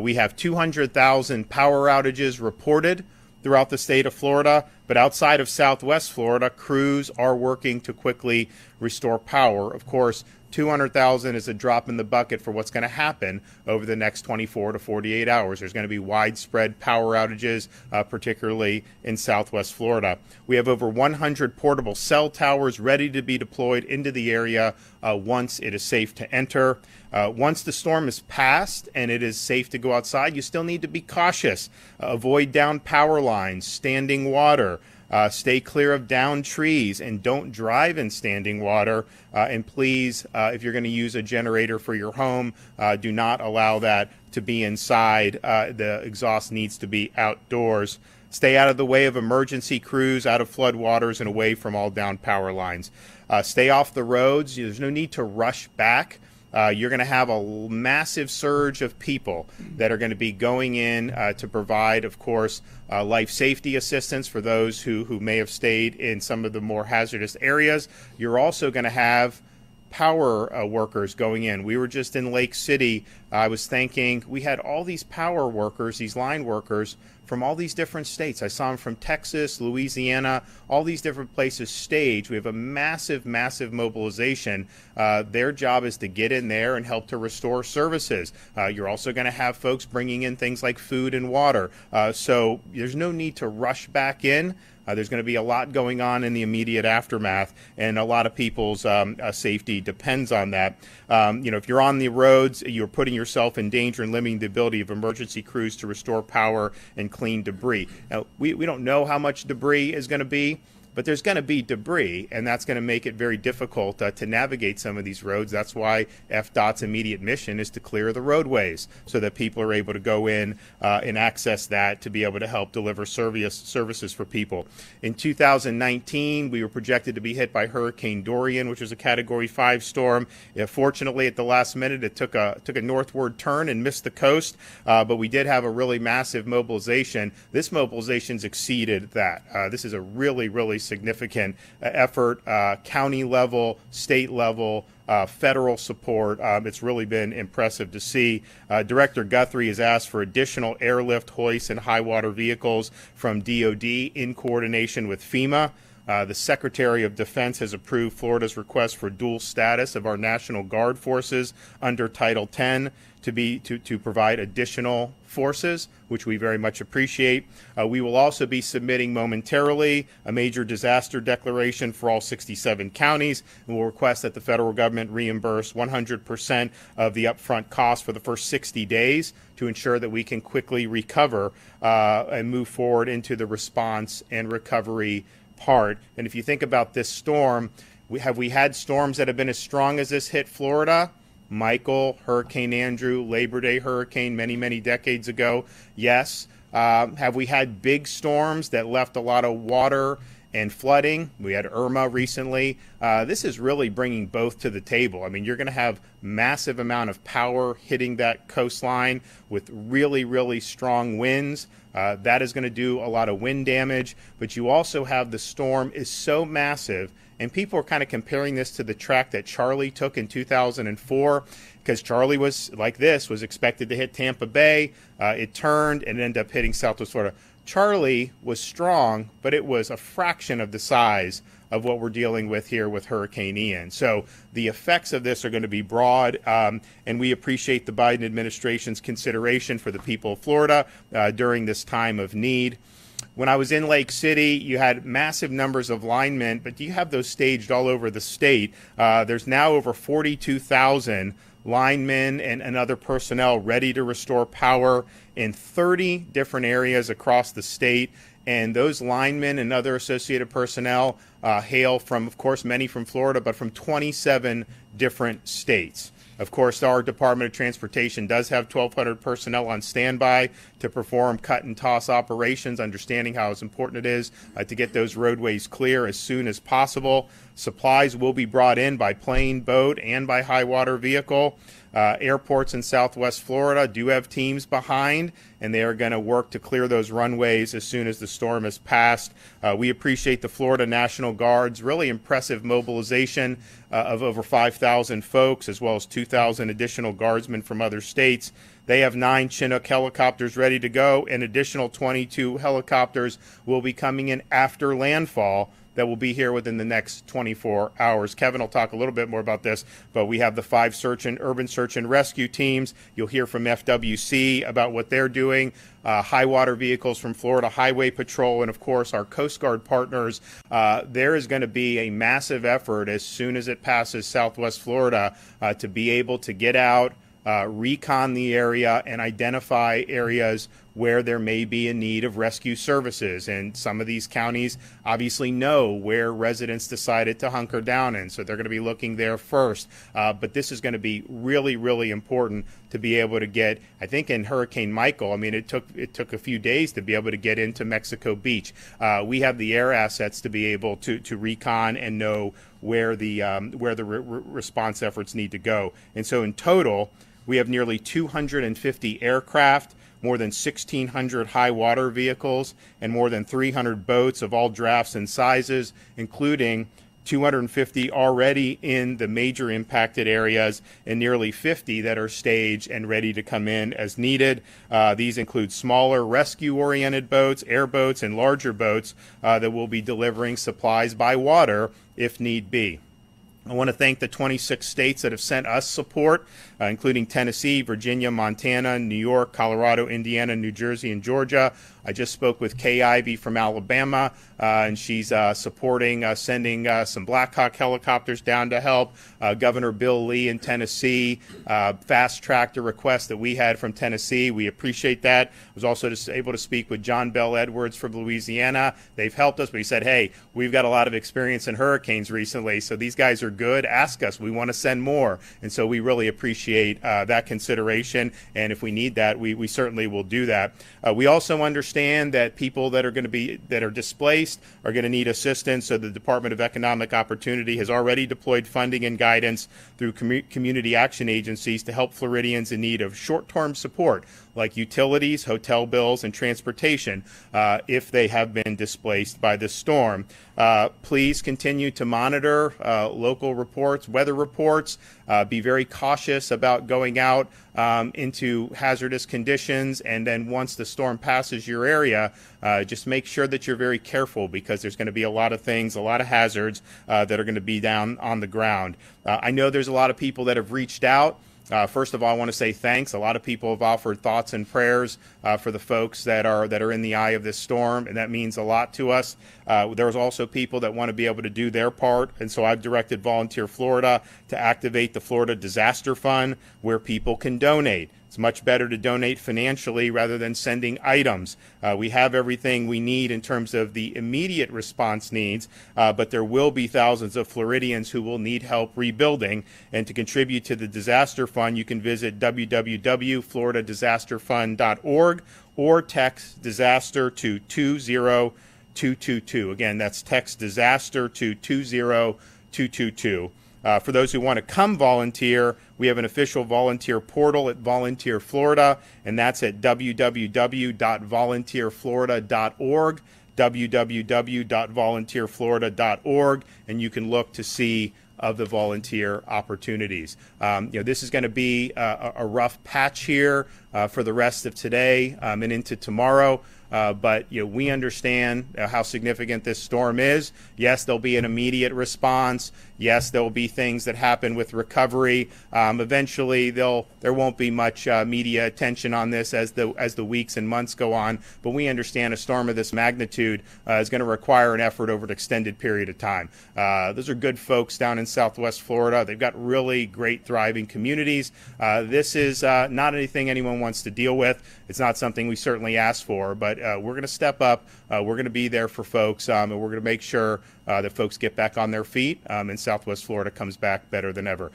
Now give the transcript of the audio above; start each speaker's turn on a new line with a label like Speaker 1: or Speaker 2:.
Speaker 1: We have 200,000 power outages reported throughout the state of Florida, but outside of Southwest Florida, crews are working to quickly restore power. Of course, 200,000 is a drop in the bucket for what's going to happen over the next 24 to 48 hours. There's going to be widespread power outages, particularly in Southwest Florida. We have over 100 portable cell towers ready to be deployed into the area once it is safe to enter. Once the storm is past and it is safe to go outside, you still need to be cautious. Avoid down power lines, standing water. Stay clear of downed trees and don't drive in standing water. And please, if you're going to use a generator for your home, do not allow that to be inside. The exhaust needs to be outdoors. Stay out of the way of emergency crews, out of flood waters, and away from all downed power lines. Stay off the roads. There's no need to rush back. You're going to have a massive surge of people that are going to be going in to provide, of course, life safety assistance for those who may have stayed in some of the more hazardous areas. You're also going to have power workers going in. We were just in Lake City. I was thinking we had all these power workers, these line workers from all these different states. I saw them from Texas, Louisiana, all these different places staged. We have a massive, massive mobilization. Their job is to get in there and help to restore services. You're also going to have folks bringing in things like food and water. So there's no need to rush back in. There's going to be a lot going on in the immediate aftermath, and a lot of people's safety depends on that. If you're on the roads, you're putting yourself in danger and limiting the ability of emergency crews to restore power and clean debris. Now, we don't know how much debris is going to be, but there's going to be debris, and that's going to make it very difficult to navigate some of these roads. That's why FDOT's immediate mission is to clear the roadways so that people are able to go in and access that to be able to help deliver services for people. In 2019, we were projected to be hit by Hurricane Dorian, which was a Category 5 storm. Fortunately, at the last minute, it took a northward turn and missed the coast, but we did have a really massive mobilization. This mobilization's exceeded that. This is a really, really significant effort, county level, state level, federal support. It's really been impressive to see. Director Guthrie has asked for additional airlift, hoists, and high water vehicles from DOD in coordination with FEMA. The Secretary of Defense has approved Florida's request for dual status of our National Guard forces under Title 10 to provide additional forces, which we very much appreciate. We will also be submitting momentarily a major disaster declaration for all 67 counties, and we'll request that the federal government reimburse 100% of the upfront cost for the first 60 days to ensure that we can quickly recover and move forward into the response and recovery part. And if you think about this storm, we had storms that have been as strong as this hit Florida? Michael, Hurricane Andrew, Labor Day hurricane many, many decades ago. Yes. Have we had big storms that left a lot of water and flooding? We had Irma recently. This is really bringing both to the table. I mean, you're going to have massive amount of power hitting that coastline with really, really strong winds. That is going to do a lot of wind damage, but you also have the storm is so massive, and people are kind of comparing this to the track that Charlie took in 2004, because Charlie was like this, was expected to hit Tampa Bay. It turned and ended up hitting Southwest Florida. Charlie was strong, but it was a fraction of the size of what we're dealing with here with Hurricane Ian. So the effects of this are going to be broad, and we appreciate the Biden administration's consideration for the people of Florida during this time of need. When I was in Lake City, you had massive numbers of linemen, but you have those staged all over the state. There's now over 42,000 linemen and other personnel ready to restore power in 30 different areas across the state. And those linemen and other associated personnel hail from, of course, many from Florida, but from 27 different states. Of course, our Department of Transportation does have 1,200 personnel on standby to perform cut and toss operations, understanding how important it is to get those roadways clear as soon as possible. Supplies will be brought in by plane, boat, and by high water vehicle. Airports in Southwest Florida do have teams behind, and they are going to work to clear those runways as soon as the storm has passed. We appreciate the Florida National Guard's really impressive mobilization of over 5,000 folks, as well as 2,000 additional guardsmen from other states. They have 9 Chinook helicopters ready to go. An additional 22 helicopters will be coming in after landfall that will be here within the next 24 hours. Kevin will talk a little bit more about this, but we have the 5 urban search and rescue teams. You'll hear from FWC about what they're doing, high water vehicles from Florida Highway Patrol, and of course our Coast Guard partners. There is going to be a massive effort as soon as it passes Southwest Florida to be able to get out, recon the area, and identify areas where there may be a need of rescue services. And some of these counties obviously know where residents decided to hunker down in, so they're going to be looking there first. But this is going to be really, really important to be able to get, I think in Hurricane Michael, I mean, it took a few days to be able to get into Mexico Beach. We have the air assets to be able to recon and know where the response efforts need to go. And so in total, we have nearly 250 aircraft, more than 1,600 high water vehicles, and more than 300 boats of all drafts and sizes, including 250 already in the major impacted areas and nearly 50 that are staged and ready to come in as needed. These include smaller rescue-oriented boats, airboats, and larger boats that will be delivering supplies by water if need be. I want to thank the 26 states that have sent us support, including Tennessee, Virginia, Montana, New York, Colorado, Indiana, New Jersey, and Georgia. I just spoke with Kay Ivey from Alabama, and she's supporting sending some Black Hawk helicopters down to help. Governor Bill Lee in Tennessee fast-tracked a request that we had from Tennessee. We appreciate that. I was also able to speak with John Bell Edwards from Louisiana. They've helped us, but he said, hey, we've got a lot of experience in hurricanes recently, so these guys are good. Ask us. We want to send more. And so we really appreciate that consideration, and if we need that, we certainly will do that. We also understand that people that are displaced are going to need assistance, so the Department of Economic Opportunity has already deployed funding and guidance through community action agencies to help Floridians in need of short-term support like utilities, hotel bills, and transportation if they have been displaced by the storm. Please continue to monitor local reports, weather reports. Be very cautious about going out into hazardous conditions, and then once the storm passes your area, just make sure that you're very careful, because there's going to be a lot of things, a lot of hazards that are going to be down on the ground. I know there's a lot of people that have reached out. First of all, I want to say thanks. A lot of people have offered thoughts and prayers for the folks that are in the eye of this storm, and that means a lot to us. There's also people that want to be able to do their part, and so I've directed Volunteer Florida to activate the Florida Disaster Fund, where people can donate. It's much better to donate financially rather than sending items. We have everything we need in terms of the immediate response needs, but there will be thousands of Floridians who will need help rebuilding. And to contribute to the disaster fund, you can visit www.floridadisasterfund.org or text disaster to 20222. Again, that's text disaster to 20222. For those who want to come volunteer, we have an official volunteer portal at Volunteer Florida, and that's at www.volunteerflorida.org, www.volunteerflorida.org, and you can look to see of the volunteer opportunities. This is going to be a rough patch here for the rest of today and into tomorrow. But we understand how significant this storm is. Yes, there'll be an immediate response. Yes, there will be things that happen with recovery. Eventually, there won't be much media attention on this as the weeks and months go on. But we understand a storm of this magnitude is going to require an effort over an extended period of time. Those are good folks down in Southwest Florida. They've got really great, thriving communities. This is not anything anyone wants to deal with. It's not something we certainly ask for, but we're going to step up. We're going to be there for folks, and we're going to make sure that folks get back on their feet, and Southwest Florida comes back better than ever.